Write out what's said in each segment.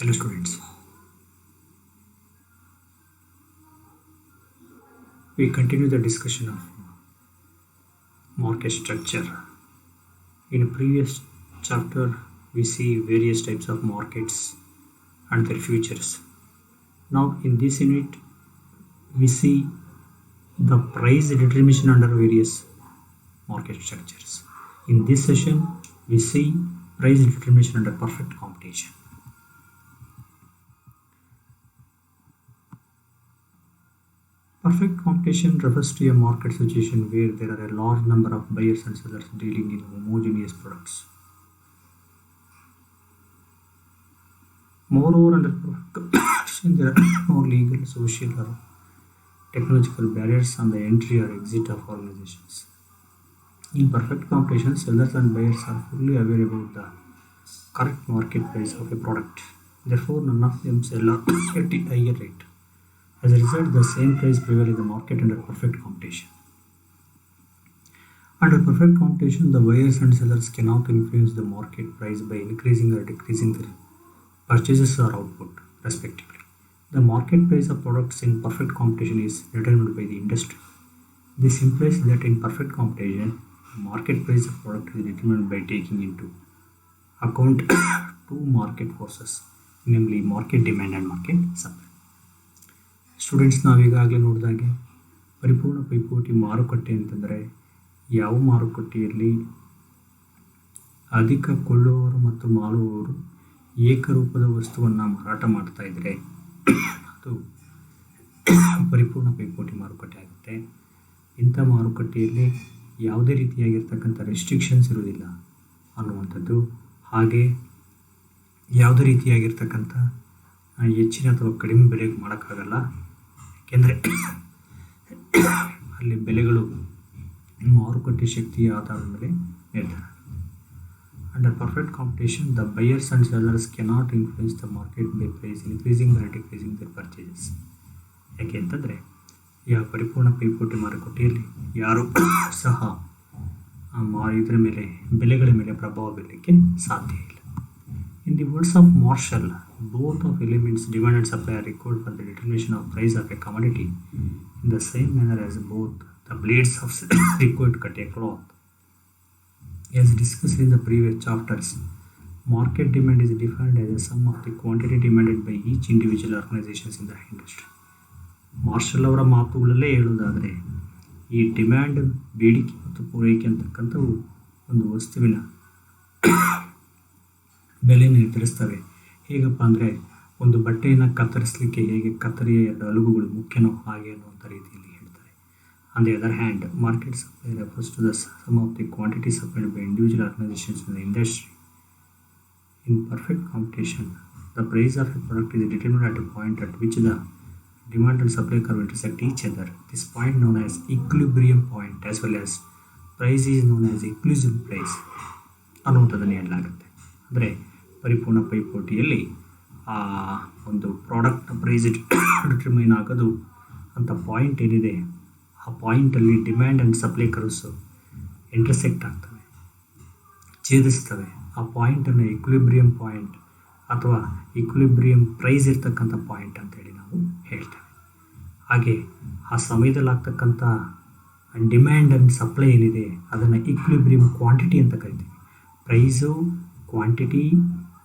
Hello students, we continue the discussion of market structure. In a previous chapter, we see various types of markets and their futures. Now in this unit, we see the price determination under various market structures. In this session, we see price determination under perfect competition. Perfect competition refers to a market situation where there are a large number of buyers and sellers dealing in homogeneous products. Moreover, under perfect competition, there are no legal, social, or technological barriers on the entry or exit of organizations. In perfect competition, sellers and buyers are fully aware about the correct market price of a product. Therefore, none of them sell at a higher rate. As a result, the same price prevails in the market under perfect competition. Under perfect competition, the buyers and sellers cannot influence the market price by increasing or decreasing their purchases or output, respectively. The market price of products in perfect competition is determined by the industry. This implies that in perfect competition, the market price of product is determined by taking into account two market forces, namely market demand and market supply. Students ನಾವೀಗಾಗಲೇ ನೋಡಿದಾಗೆ ಪರಿಪೂರ್ಣ ಪೈಪೋಟಿ ಮಾರುಕಟ್ಟೆ ಅಂತಂದರೆ ಯಾವ ಮಾರುಕಟ್ಟೆಯಲ್ಲಿ ಅಧಿಕ ಕೊಳ್ಳುವವರು ಮತ್ತು ಮಾರುವವರು ಏಕರೂಪದ ವಸ್ತುವನ್ನು ಮಾರಾಟ ಮಾಡ್ತಾ ಇದ್ದರೆ ಅದು ಪರಿಪೂರ್ಣ ಪೈಪೋಟಿ ಮಾರುಕಟ್ಟೆ ಆಗುತ್ತೆ. ಇಂಥ ಮಾರುಕಟ್ಟೆಯಲ್ಲಿ ಯಾವುದೇ ರೀತಿಯಾಗಿರ್ತಕ್ಕಂಥ ರೆಸ್ಟ್ರಿಕ್ಷನ್ಸ್ ಇರೋದಿಲ್ಲ ಅನ್ನುವಂಥದ್ದು, ಹಾಗೆ ಯಾವುದೇ ರೀತಿಯಾಗಿರ್ತಕ್ಕಂಥ ಹೆಚ್ಚಿನ ಅಥವಾ ಕಡಿಮೆ ಬೆಲೆಗೆ ಮಾಡೋಕ್ಕಾಗಲ್ಲ. ಏಕೆಂದರೆ ಅಲ್ಲಿ ಬೆಲೆಗಳು ಮಾರುಕಟ್ಟೆ ಶಕ್ತಿಯ ಆಧಾರದ ಮೇಲೆ ನಿರ್ಧಾರ. Under perfect competition, the buyers and sellers cannot influence the market by price increasing or decreasing their purchases. ಯಾಕೆ ಅಂತಂದರೆ ಯಾವ ಪರಿಪೂರ್ಣ ಪೈಪೋಟಿ ಮಾರುಕಟ್ಟೆಯಲ್ಲಿ ಯಾರೂ ಸಹ ಇದರ ಮೇಲೆ ಬೆಲೆಗಳ ಮೇಲೆ ಪ್ರಭಾವ ಬೀರಲಿಕ್ಕೆ ಸಾಧ್ಯ ಇಲ್ಲ. In the words of Marshall, both of elements demand and supply are required for the determination of price of a commodity in the same manner as both the blades of required cut a cloth. As discussed in the previous chapters, market demand is defined as a sum of the quantity demanded by each individual organizations in the industry. Marshall ಅವರ ಮಾತುಗಳಲ್ಲೇ ಹೇಳೋದಾದರೆ ಈ demand, ಬೇಡಿಕೆ ಮತ್ತು ಪೂರೈಕೆ ಅಂತಕ್ಕಂಥವು ಒಂದು ವಸ್ತುವಿನ ಬೆಲೆ ನಿರ್ಧರಿಸ್ತವೆ. ಹೇಗಪ್ಪ ಅಂದರೆ ಒಂದು ಬಟ್ಟೆಯನ್ನು ಕತ್ತರಿಸಲಿಕ್ಕೆ ಹೇಗೆ ಕತ್ತರಿಯ ಎರಡು ಅಲುಗುಗಳು ಮುಖ್ಯನೋ ಹಾಗೆ ಅನ್ನುವಂಥ ರೀತಿಯಲ್ಲಿ ಹೇಳ್ತಾರೆ. On the other hand, market supply refers to the sum of the quantity supplied by individual organisations in the industry. In perfect competition, the price of a product is determined at a point at which the demand and supply curve intersect each other. This point known as equilibrium point as well as price is known as equilibrium price ಅನ್ನುವಂಥದ್ದನ್ನು ಹೇಳಲಾಗುತ್ತೆ. ಅಂದರೆ ಪರಿಪೂರ್ಣ ಪೈಪೋಟಿಯಲ್ಲಿ ಆ ಒಂದು product price determine ಆಗೋದು ಅಂತ point ಏನಿದೆ, ಆ ಪಾಯಿಂಟಲ್ಲಿ demand and supply curves intersect ಆಗ್ತವೆ, ಛೇದಿಸ್ತವೆ. ಆ ಪಾಯಿಂಟನ್ನು ಇಕ್ವಿಲಿಬ್ರಿಯಂ ಪಾಯಿಂಟ್ ಅಥವಾ ಇಕ್ವಿಲಿಬ್ರಿಯಂ ಪ್ರೈಸ್ ಇರ್ತಕ್ಕಂಥ ಪಾಯಿಂಟ್ ಅಂತೇಳಿ ನಾವು ಹೇಳ್ತೇವೆ. ಹಾಗೆ ಆ ಸಮಯದಲ್ಲಿ ಆಗ್ತಕ್ಕಂಥ ಡಿಮ್ಯಾಂಡ್ ಆ್ಯಂಡ್ ಸಪ್ಲೈ ಏನಿದೆ ಅದನ್ನು ಇಕ್ವಿಲಿಬ್ರಿಯಂ ಕ್ವಾಂಟಿಟಿ ಅಂತ ಕರಿತೀವಿ. ಪ್ರೈಸು, ಕ್ವಾಂಟಿಟಿ,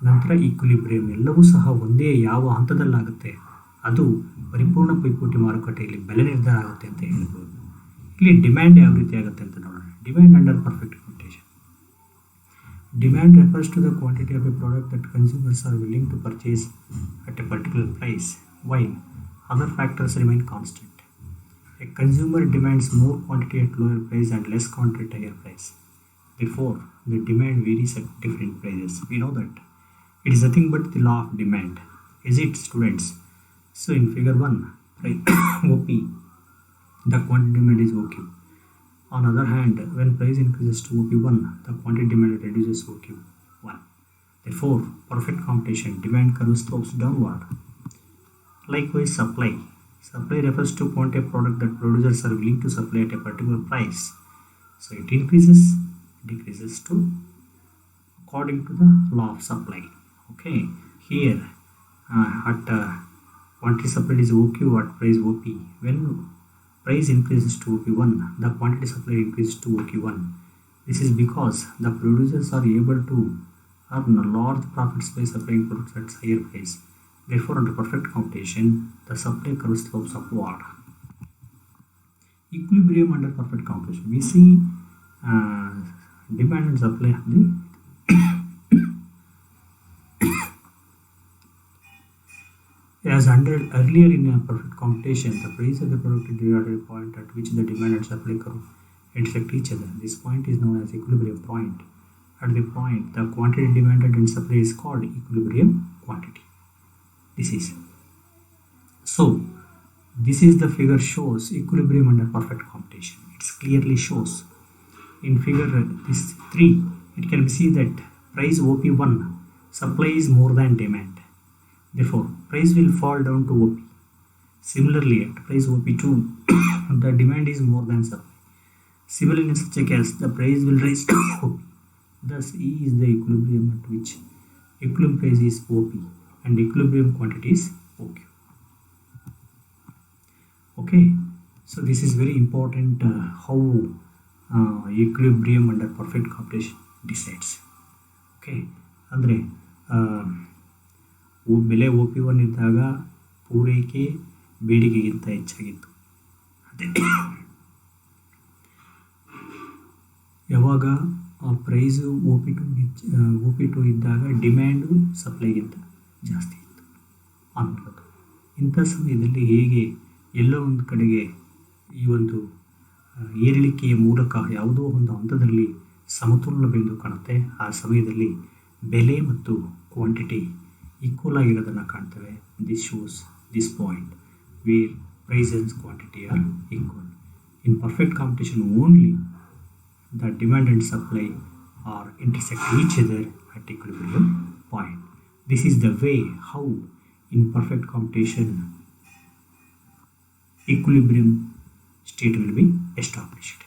ನಂತರ ಈಕ್ವಿಲಿಬ್ರಿಯಂ ಎಲ್ಲವೂ ಸಹ ಒಂದೇ ಯಾವ ಹಂತದಲ್ಲಾಗುತ್ತೆ ಅದು ಪರಿಪೂರ್ಣ ಪೈಪೋಟಿ ಮಾರುಕಟ್ಟೆಯಲ್ಲಿ ಬೆಲೆ ನಿರ್ಧಾರ ಆಗುತ್ತೆ ಅಂತ ಹೇಳ್ಬೋದು. ಇಲ್ಲಿ ಡಿಮ್ಯಾಂಡ್ ಯಾವ ರೀತಿ ಆಗುತ್ತೆ ಅಂತ ನೋಡೋಣ. Demand under perfect competition. Demand refers to the quantity of a product that consumers are willing to purchase at a particular price while other factors remain constant. A consumer demands more quantity at lower price and less quantity at higher price. Therefore, the demand varies at different prices. We know that. It is nothing but the law of demand. Is it, students? So in figure 1, OP, the quantity demand is OQ. On the other hand, when price increases to OP1, the quantity demand reduces OQ1. Therefore, perfect competition, demand curve slopes downward. Likewise, supply. Supply refers to quantity of product that producers are willing to supply at a particular price. So it increases, decreases to according to the law of supply. Okay, here at quantity supplied is OQ at price OP. When price increases to OP1, the quantity supplied increases to OQ1. This is because the producers are able to earn large profits by supplying products at higher price. Therefore, under perfect computation, the supply curve slopes upward. Equilibrium under perfect computation. We see demand and supply of the as under earlier in a perfect computation, the price of the product is derived at a point at which the demand and supply curve intersect each other. This point is known as equilibrium point. At the point, the quantity demanded and supply is called equilibrium quantity. This is the figure shows equilibrium under perfect computation. It clearly shows in figure this 3. It can be seen that price OP1 supply is more than demand. Therefore, price will fall down to OP. Similarly, at price OP2, the demand is more than supply. Similarly, in such a case, the price will rise to OP. Thus, E is the equilibrium at which equilibrium price is OP and equilibrium quantity is OQ. Okay, so this is very important how equilibrium under perfect computation decides. Okay, ಅಂದರೆ ಬೆಲೆ OP1 ಇದ್ದಾಗ ಪೂರೈಕೆ ಬೇಡಿಕೆಗಿಂತ ಹೆಚ್ಚಾಗಿತ್ತು. ಅದೇ ಯಾವಾಗ price OP2 ಇದ್ದಾಗ demand ಸಪ್ಲೈಗಿಂತ ಜಾಸ್ತಿ ಇತ್ತು ಅನ್ನೋದು. ಇಂಥ ಸಮಯದಲ್ಲಿ ಹೇಗೆ ಎಲ್ಲೋ ಒಂದು ಕಡೆಗೆ ಈ ಒಂದು ಏರಿಳಿಕೆಯ ಮೂಲಕ ಯಾವುದೋ ಒಂದು ಹಂತದಲ್ಲಿ ಸಮತೋಲನ ಬಿಂದು ಕಾಣುತ್ತೆ. ಆ ಸಮಯದಲ್ಲಿ ಬೆಲೆ ಮತ್ತು ಕ್ವಾಂಟಿಟಿ ಈಕ್ವಲ್ ಆಗಿರೋದನ್ನು ಕಾಣ್ತೇವೆ. This shows this point where price and quantity are equal. In perfect competition only the demand and supply are intersect each other at equilibrium point. This is the way how in perfect computation equilibrium state will be established.